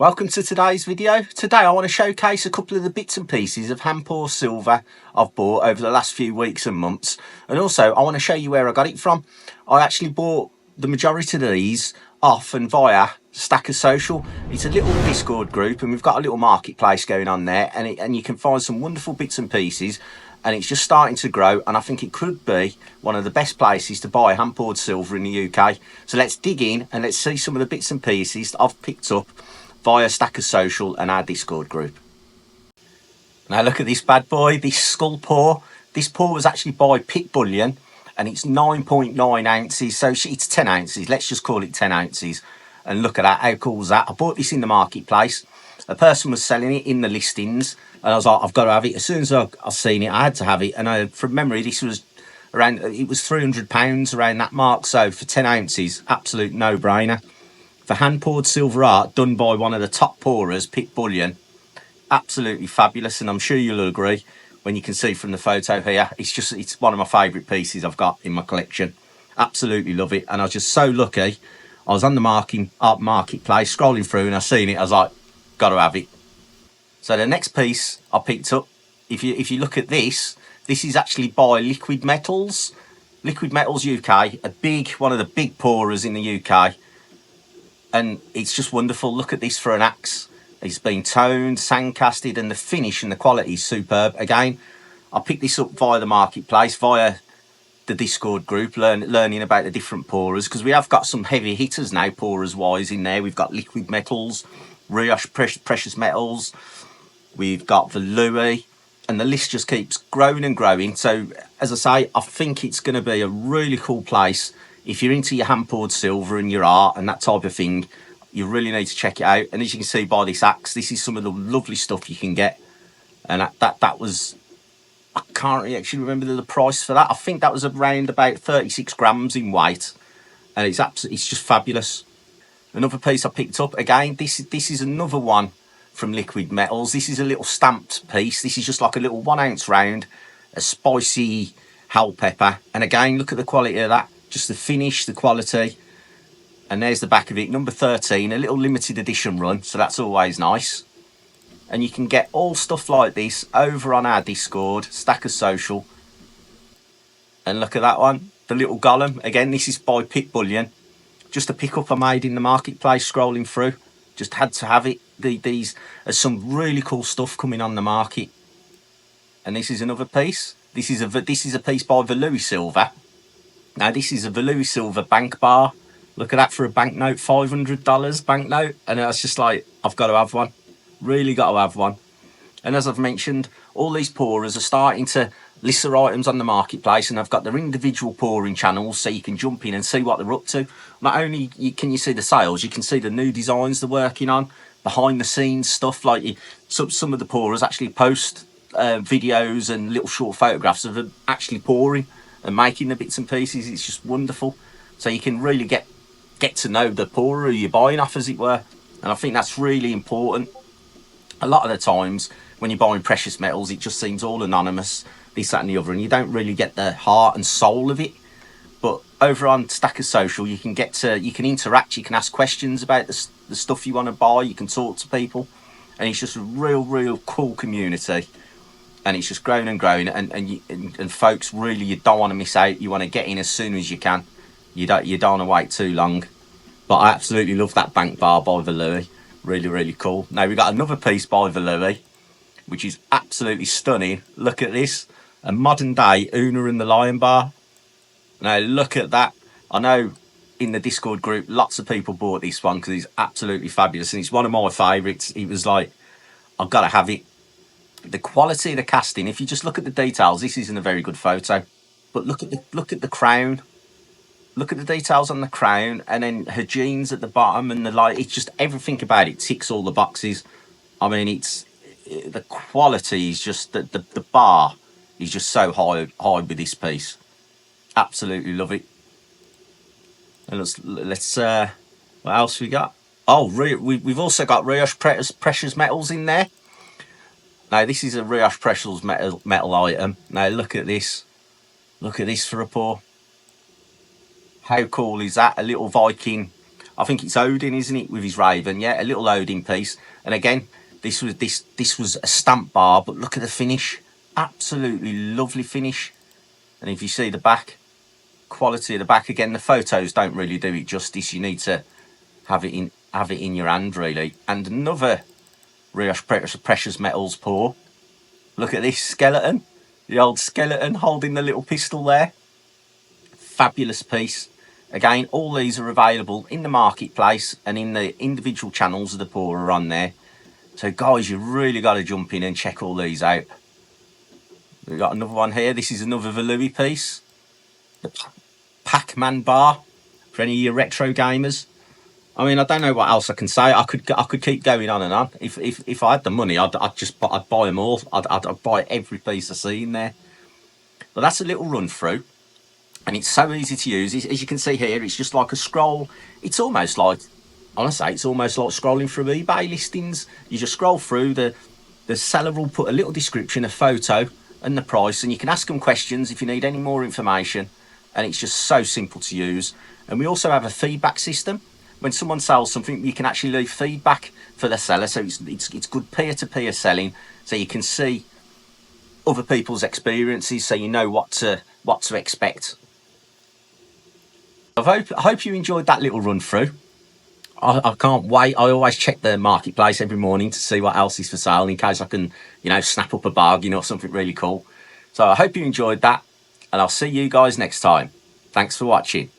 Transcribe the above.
Welcome to today's video. Today I want to showcase a couple of the bits and pieces of hand poured silver I've bought over the last few weeks and months, and also I want to show you where I got it from. I actually bought the majority of these off and via Stacker Social. It's a little Discord group and we've got a little marketplace going on there, and you can find some wonderful bits and pieces, and it's just starting to grow, and I think it could be one of the best places to buy hand poured silver in the UK. So let's dig in and let's see some of the bits and pieces that I've picked up via Stacker Social and our Discord group. Now look at this bad boy, this skull pour. This pour was actually by Pit Bullion and it's 9.9 ounces, so it's 10 ounces. Let's just call it 10 ounces. And look at that, how cool is that? I bought this in the marketplace. A person was selling it in the listings and I was like, I've got to have it. As soon as I seen it, I had to have it. And from memory, this was around, it was £300 around that mark. So for 10 ounces, absolute no-brainer. For hand poured silver art done by one of the top pourers, Pit Bullion, absolutely fabulous, and I'm sure you'll agree when you can see from the photo here. It's one of my favourite pieces I've got in my collection. Absolutely love it, and I was just so lucky. I was on the marketplace scrolling through and I seen it. I was like, got to have it. So the next piece I picked up, if you look at this is actually by Liquid Metals. Liquid Metals UK, one of the big pourers in the UK. And it's just wonderful. Look at this for an axe. It's been toned, sandcasted, and the finish and the quality is superb. Again, I picked this up via the marketplace, via the Discord group, learning about the different pourers, because we have got some heavy hitters now, pourers-wise, in there. We've got Liquid Metals, Rioche Precious Metals, we've got Valui, and the list just keeps growing and growing. So, as I say, I think it's going to be a really cool place. If you're into your hand poured silver and your art and that type of thing, you really need to check it out. And as you can see by this axe, this is some of the lovely stuff you can get. And that was, I can't actually remember the price for that. I think that was around about 36 grams in weight, and it's just fabulous. Another piece I picked up, again, this is another one from Liquid Metals. This is a little stamped piece. This is just like a little 1 ounce round, a spicy hell pepper. And again, look at the quality of that. Just the finish, the quality. And there's the back of it, number 13, a little limited edition run, so that's always nice. And you can get all stuff like this over on our Discord, Stacker Social. And look at that one, the little golem. Again, this is by Pit Bullion. Just a pickup I made in the marketplace scrolling through. Just had to have it. These are some really cool stuff coming on the market. And this is another piece. This is a piece by Valui Silver. Now this is a Valui Silver bank bar. Look at that for a banknote, $500 banknote. And I was just like, I've got to have one. Really got to have one. And as I've mentioned, all these pourers are starting to list their items on the marketplace, and they've got their individual pouring channels, so you can jump in and see what they're up to. Not only can you see the sales, you can see the new designs they're working on, behind the scenes stuff. Like some of the pourers actually post videos and little short photographs of them actually pouring and making the bits and pieces. It's just wonderful. So you can really get to know the pourer who you're buying off, as it were. And I think that's really important. A lot of the times when you're buying precious metals, it just seems all anonymous, this, that and the other, and you don't really get the heart and soul of it. But over on Stacker Social, you can interact, you can ask questions about the stuff you want to buy, you can talk to people, and it's just a real cool community. And it's just growing and growing, and folks, really, you don't want to miss out. You want to get in as soon as you can. You don't want to wait too long. But I absolutely love that bank bar by Valui. Really cool. Now we've got another piece by Valui, which is absolutely stunning. Look at this, a modern day Una and the Lion bar. Now look at that. I know in the Discord group, lots of people bought this one because it's absolutely fabulous, and it's one of my favourites. It was like, I've got to have it. The quality of the casting, if you just look at the details, this isn't a very good photo, but look at the crown. Look at the details on the crown, and then her jeans at the bottom, and the light. It's just everything about it ticks all the boxes. I mean, the quality is just the bar is just so high with this piece. Absolutely love it. And let's what else we got? Oh, we've also got Rioche Precious Metals in there. Now this is a Rioche Precious metal item. Now look at this. Look at this for a pour. How cool is that? A little Viking I think it's Odin, isn't it, with his raven? Yeah, a little Odin piece. And again, this was a stamp bar, but look at the finish. Absolutely lovely finish. And if you see the back, quality of the back, again, the photos don't really do it justice. You need to have it in your hand, really. And another Rios Precious Metals pour. Look at this skeleton. The old skeleton holding the little pistol there. Fabulous piece. Again, all these are available in the marketplace and in the individual channels of the pour are on there. So guys, you've really got to jump in and check all these out. We've got another one here. This is another Valui piece. The Pac-Man bar for any of your retro gamers. I mean, I don't know what else I can say. I could keep going on and on. If I had the money, I'd buy them all. I'd buy every piece I see in there. But that's a little run through. And it's so easy to use. As you can see here, it's just like a scroll. It's almost like, honestly, it's almost like scrolling through eBay listings. You just scroll through, the seller will put a little description, a photo, and the price, and you can ask them questions if you need any more information. And it's just so simple to use. And we also have a feedback system. When someone sells something, you can actually leave feedback for the seller. So it's good peer-to-peer selling. So you can see other people's experiences, so you know what to expect. I hope you enjoyed that little run through. I can't wait. I always check the marketplace every morning to see what else is for sale in case I can, snap up a bargain or something really cool. So I hope you enjoyed that, and I'll see you guys next time. Thanks for watching.